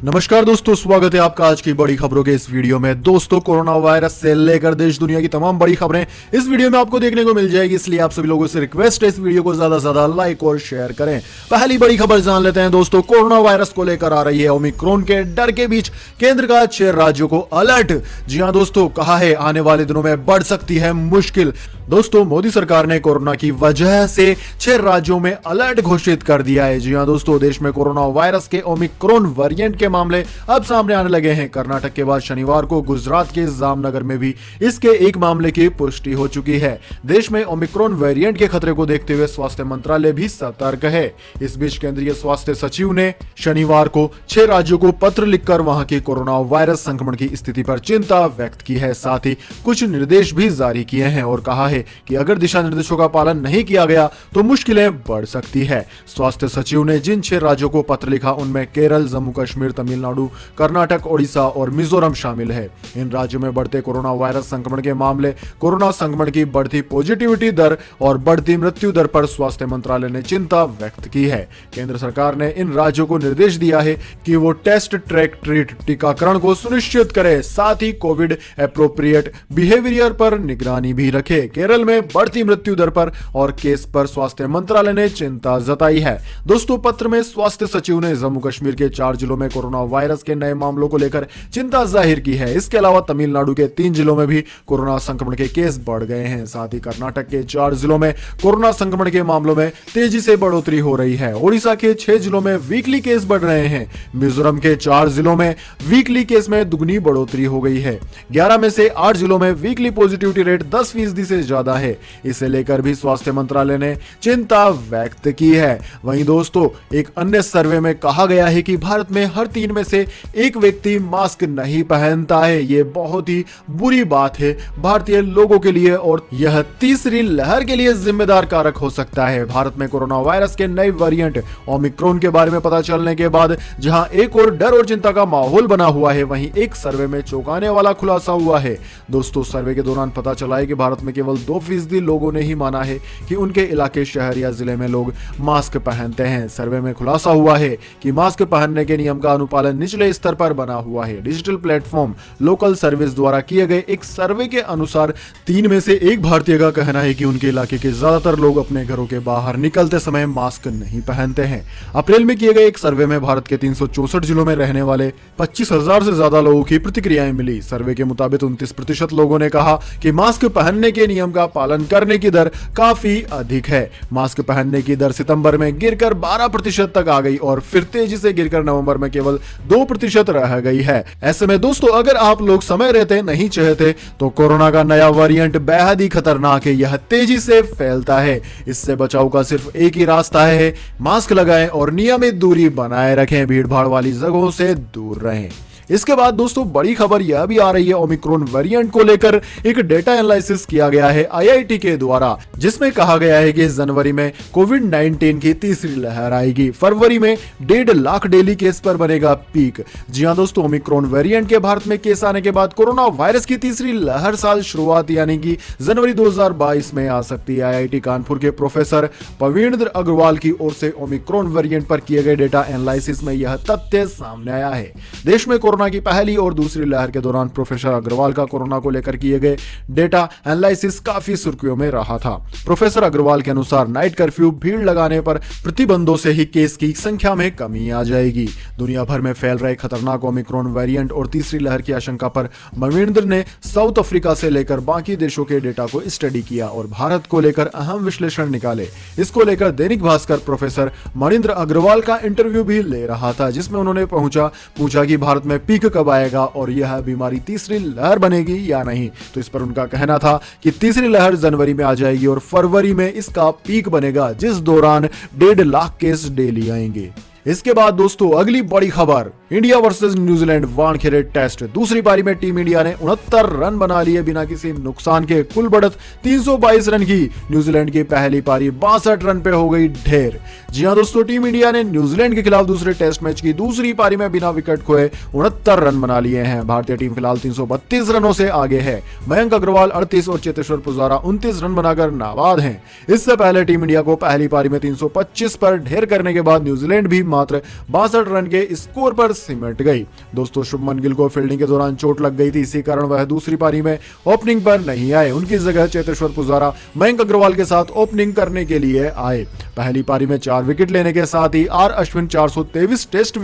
नमस्कार दोस्तों, स्वागत है आपका आज की बड़ी खबरों के इस वीडियो में। दोस्तों, कोरोना वायरस से लेकर देश दुनिया की तमाम बड़ी खबरें इस वीडियो में आपको देखने को मिल जाएगी, इसलिए आप सभी लोगों से रिक्वेस्ट है इस वीडियो को ज्यादा से ज्यादा लाइक और शेयर करें। पहली बड़ी खबर जान लेते हैं दोस्तों। कोरोना वायरस को लेकर आ रही है ओमिक्रॉन के डर के बीच केंद्र का 6 राज्यों को अलर्ट। जी हां दोस्तों, कहा है आने वाले दिनों में बढ़ सकती है मुश्किल। दोस्तों, मोदी सरकार ने कोरोना की वजह से 6 राज्यों में अलर्ट घोषित कर दिया है। जी हां दोस्तों, देश में कोरोना वायरस के ओमिक्रॉन वेरिएंट के मामले अब सामने आने लगे हैं। कर्नाटक के बाद शनिवार को गुजरात के जामनगर में भी इसके एक मामले की पुष्टि हो चुकी है। देश में ओमिक्रॉन वेरिएंट के खतरे को देखते हुए स्वास्थ्य मंत्रालय भी सतर्क है। इस बीच केंद्रीय स्वास्थ्य सचिव ने शनिवार को 6 राज्यों को पत्र लिखकर वहां की कोरोना वायरस संक्रमण की स्थिति पर चिंता व्यक्त की है। साथ ही कुछ निर्देश भी जारी किए हैं और कहा है कि अगर दिशा निर्देशों का पालन नहीं किया गया तो मुश्किलें बढ़ सकती है। स्वास्थ्य सचिव ने जिन 6 राज्यों को पत्र लिखा उनमें केरल, जम्मू कश्मीर, तमिलनाडु, कर्नाटक, ओडिशा और मिजोरम शामिल है। इन राज्यों में बढ़ते कोरोना वायरस संक्रमण के मामले, कोरोना संक्रमण की बढ़ती पॉजिटिविटी दर और बढ़ती मृत्यु दर पर स्वास्थ्य मंत्रालय ने चिंता व्यक्त की है। केंद्र सरकार ने इन राज्यों को निर्देश दिया है कि वो टेस्ट, ट्रैक, ट्रीट टीकाकरण को सुनिश्चित करे, साथ ही कोविड एप्रोप्रिएट बिहेवियर पर निगरानी भी रखे। केरल में बढ़ती मृत्यु दर पर और केस पर स्वास्थ्य मंत्रालय ने चिंता जताई है। दोस्तों, पत्र में स्वास्थ्य सचिव ने जम्मू कश्मीर के 4 जिलों में कोरोना वायरस के नए मामलों को लेकर चिंता जाहिर की है। इसके अलावा तमिलनाडु के 3 जिलों में भी कोरोना संक्रमण के केस बढ़ गए हैं। साथ ही कर्नाटक के 4 जिलों में कोरोना संक्रमण के मामलों में तेजी से बढ़ोतरी हो रही है। ओडिशा के 6 जिलों में वीकली केस बढ़ रहे हैं। मिजोरम के 4 जिलों में वीकली केस में दुगनी बढ़ोतरी हो गई है। 11 में से 8 जिलों में वीकली पॉजिटिविटी रेट 10% से ज्यादा है। इसे लेकर भी स्वास्थ्य मंत्रालय ने चिंता व्यक्त की है। वहीं दोस्तों, एक अन्य सर्वे में कहा गया है कि भारत में हर 3 में से एक व्यक्ति मास्क नहीं पहनता है। यह बहुत ही बुरी बात है भारतीय लोगों के लिए और यह तीसरी लहर के लिए जिम्मेदार कारक हो सकता है। भारत में कोरोना वायरस के नए वेरिएंट ओमिक्रॉन के बारे में पता चलने के बाद जहां एक और डर और चिंता का माहौल बना हुआ है, वहीं एक सर्वे में चौंकाने वाला खुलासा हुआ है। दोस्तों, सर्वे के दौरान पता चला है कि भारत में केवल 2% लोगों ने ही माना है कि उनके इलाके, शहर या जिले में लोग मास्क पहनते हैं। सर्वे में खुलासा हुआ है कि मास्क पहनने के नियम का अनुपालन निचले स्तर पर बना हुआ है। डिजिटल प्लेटफॉर्म लोकल सर्विस द्वारा किए गए एक सर्वे के अनुसार 3 में से 1 भारतीय का कहना है कि उनके इलाके के ज्यादातर लोग अपने घरों के बाहर निकलते समय मास्क नहीं पहनते हैं। अप्रैल में किए गए एक सर्वे में भारत के 364 जिलों में रहने वाले 25,000 से ज्यादा लोगों की प्रतिक्रियाएं मिली। सर्वे के मुताबिक 29% लोगों ने कहा कि मास्क पहनने के नियम का पालन करने की दर काफी अधिक है। मास्क पहनने की दर सितंबर में गिरकर 12% तक आ गई और फिर तेजी से गिरकर नवंबर में केवल 2% रह गई है। ऐसे में दोस्तों, अगर आप लोग समय रहते नहीं चाहते तो कोरोना का नया वेरिएंट बेहद ही खतरनाक है। यह तेजी से फैलता है। इससे बचाव का सिर्फ एक ही रास्ता है, मास्क लगाएं और नियमित दूरी बनाए रखें। भीड़ भाड़ वाली जगहों से दूर रहें। इसके बाद दोस्तों, बड़ी खबर यह भी आ रही है ओमिक्रॉन वेरिएंट को लेकर एक डेटा एनालिसिस किया गया है आईआईटी के द्वारा, जिसमें कहा गया है कि जनवरी में कोविड-19 की तीसरी लहर आएगी। फरवरी में 1.5 लाख डेली केस पर बनेगा पीक। जी हां दोस्तों, ओमिक्रॉन वेरिएंट के भारत में केस आने के बाद कोरोना वायरस की तीसरी लहर साल शुरुआत यानी कि जनवरी 2022 में आ सकती है। आईआईटी कानपुर के प्रोफेसर पवींद्र अग्रवाल की ओर से ओमिक्रॉन वेरिएंट पर किए गए डेटा एनालिसिस में यह तथ्य सामने आया है। देश में कोरोना की पहली और दूसरी लहर के दौरान प्रोफेसर अग्रवाल का कोरोना को लेकर किए गए डेटा एनालिसिस काफी सुर्खियों में रहा था। प्रोफेसर अग्रवाल के अनुसार नाइट कर्फ्यू, भीड़ लगाने पर प्रतिबंधों से ही केस की संख्या में कमी आ जाएगी। दुनिया भर में फैल रहे खतरनाक ओमिक्रॉन वेरिएंट और तीसरी लहर की आशंका पर मविंदर ने साउथ अफ्रीका से लेकर बाकी देशों के डेटा को स्टडी किया और भारत को लेकर अहम विश्लेषण निकाले। इसको लेकर दैनिक भास्कर प्रोफेसर मणिंद्र अग्रवाल का इंटरव्यू भी ले रहा था, जिसमें उन्होंने पूछा कि भारत में पीक कब आएगा और यह बीमारी तीसरी लहर बनेगी या नहीं। तो इस पर उनका कहना था कि तीसरी लहर जनवरी में आ जाएगी और फरवरी में इसका पीक बनेगा, जिस दौरान 1.5 लाख केस डेली आएंगे। इसके बाद दोस्तों, अगली बड़ी खबर, India versus New Zealand Wankhede test. दूसरी पारी में टीम इंडिया ने 69 रन बना लिए बिना किसी नुकसान के। कुल बढ़त 322 रन की। न्यूजीलैंड की पहली पारी 62 रन पे हो गई ढेर। जी हां दोस्तों, टीम इंडिया ने न्यूजीलैंड के खिलाफ दूसरे टेस्ट मैच की दूसरी पारी में बिना विकेट खोए 69 रन बना लिए हैं। भारतीय टीम फिलहाल 332 रनों से आगे है। मयंक अग्रवाल 38 और चेतेश्वर पुजारा 29 रन बनाकर नाबाद हैं। इससे पहले टीम इंडिया को पहली पारी में 325 पर ढेर करने के बाद न्यूजीलैंड भी मात्र 62 रन के स्कोर पर सिमट गई। दोस्तों शुभमन गिल को फील्डिंग के दौरान चोट लग गई थी, इसी कारण वह दूसरी पारी में ओपनिंग पर नहीं आए। उनकी जगह चेतेश्वर पुजारा मयंक अग्रवाल के साथ ओपनिंग करने के लिए आए। पहली पारी में 4 विकेट लेने के साथ ही आर अश्विन 423 टेस्ट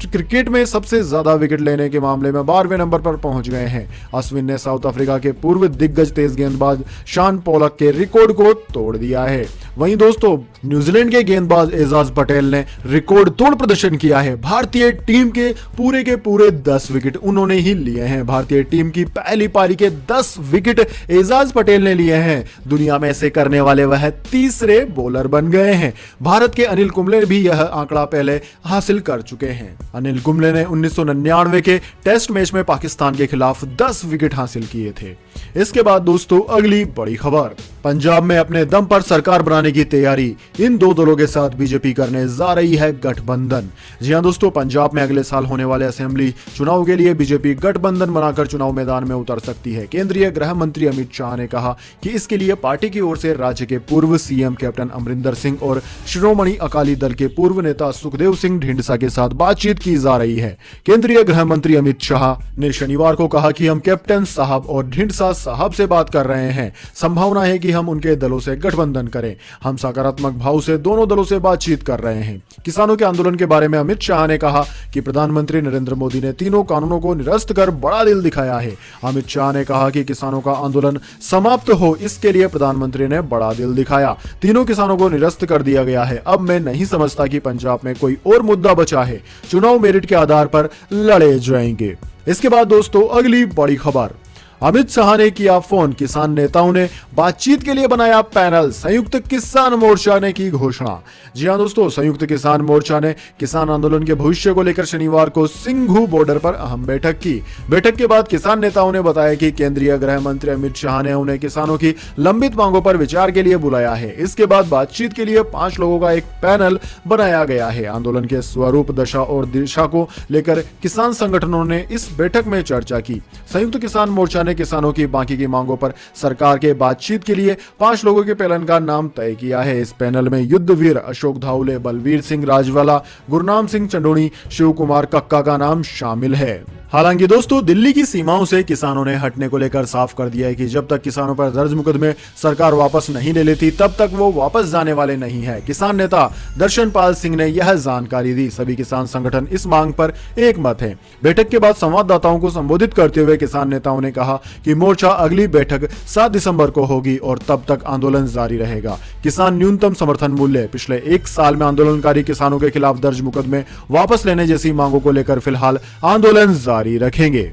क्रिकेट में सबसे ज्यादा विकेट लेने के मामले में 12वें नंबर पर पहुंच गए हैं। अश्विन ने साउथ अफ्रीका के पूर्व दिग्गज तेज गेंदबाज शान पोलक के रिकॉर्ड को तोड़ दिया है। वहीं दोस्तों न्यूजीलैंड के गेंदबाज एजाज पटेल ने रिकॉर्ड तोड़ प्रदर्शन किया है। भारतीय टीम के पूरे 10 विकेट उन्होंने ही लिए हैं। भारतीय टीम की पहली पारी के 10 विकेट एजाज पटेल ने लिए हैं। दुनिया में ऐसे करने वाले वह तीसरे बॉलर बन गए हैं। भारत के अनिल कुंबले भी यह आंकड़ा पहले हासिल कर चुके हैं। अनिल कुंबले ने 1999 के टेस्ट मैच में पाकिस्तान के खिलाफ 10 विकेट हासिल किए थे। इसके बाद दोस्तों अगली बड़ी खबर, पंजाब में अपने दम पर सरकार बनाने की तैयारी, इन दो दलों के साथ बीजेपी करने जा रही है गठबंधन। जी हां दोस्तों, पंजाब में अगले साल होने वाले असेंबली चुनाव के लिए बीजेपी गठबंधन बनाकर चुनाव मैदान में उतर सकती है। केंद्रीय गृह मंत्री अमित शाह ने कहा कि इसके लिए पार्टी की ओर से राज्य के पूर्व सीएम कैप्टन अमरिंदर सिंह और शिरोमणि अकाली दल के पूर्व नेता सुखदेव सिंह ढींढसा के साथ बातचीत की जा रही है। केंद्रीय गृह मंत्री अमित शाह ने शनिवार को कहा कि हम कैप्टन साहब और ढींढसा साहब से बात कर रहे हैं। संभावना है कि हम उनके दलों से गठबंधन करें। हम सकारात्मक भाव से दोनों दलों से बातचीत कर रहे हैं। किसानों के आंदोलन के बारे में अमित शाह ने कहा कि प्रधानमंत्री नरेंद्र मोदी ने तीनों कानूनों को निरस्त कर बड़ा दिल दिखाया है। अमित शाह ने कहा कि किसानों का आंदोलन समाप्त हो, इसके लिए प्रधानमंत्री ने बड़ा दिल दिखाया। तीनों किसानों को निरस्त कर दिया गया है। अब मैं नहीं समझता कि पंजाब में कोई और मुद्दा बचा है। चुनाव मेरिट के आधार पर लड़े जाएंगे। इसके बाद दोस्तों अगली बड़ी खबर, अमित शाह ने किया फोन, किसान नेताओं ने बातचीत के लिए बनाया पैनल, संयुक्त किसान मोर्चा ने की घोषणा। जी हां दोस्तों, संयुक्त किसान मोर्चा ने किसान आंदोलन के भविष्य को लेकर शनिवार को सिंघू बॉर्डर पर अहम बैठक की। बैठक के बाद किसान नेताओं ने बताया कि केंद्रीय गृह मंत्री अमित शाह ने उन्हें किसानों की लंबित मांगों पर विचार के लिए बुलाया है। इसके बाद बातचीत के लिए 5 लोगों का एक पैनल बनाया गया है। आंदोलन के स्वरूप, दशा और दिशा को लेकर किसान संगठनों ने इस बैठक में चर्चा की। संयुक्त किसान मोर्चा ने किसानों की बाकी की मांगों पर सरकार के बातचीत के लिए 5 लोगों के पैनल का नाम तय किया है। इस पैनल में युद्धवीर अशोक धाउले, बलवीर सिंह राजवाला, गुरनाम सिंह चंडोनी, शिव कुमार कक्का का नाम शामिल है। हालांकि दोस्तों दिल्ली की सीमाओं से किसानों ने हटने को लेकर साफ कर दिया है कि जब तक किसानों पर दर्ज मुकदमे सरकार वापस नहीं ले लेती तब तक वो वापस जाने वाले नहीं है। किसान नेता दर्शनपाल सिंह ने यह जानकारी दी। सभी किसान संगठन इस मांग पर एक मत है। बैठक के बाद संवाददाताओं को संबोधित करते हुए किसान नेताओं ने कहा कि मोर्चा अगली बैठक 7 दिसंबर को होगी और तब तक आंदोलन जारी रहेगा। किसान न्यूनतम समर्थन मूल्य, पिछले 1 साल में आंदोलनकारी किसानों के खिलाफ दर्ज मुकदमे वापस लेने जैसी मांगों को लेकर फिलहाल आंदोलन जारी रखेंगे।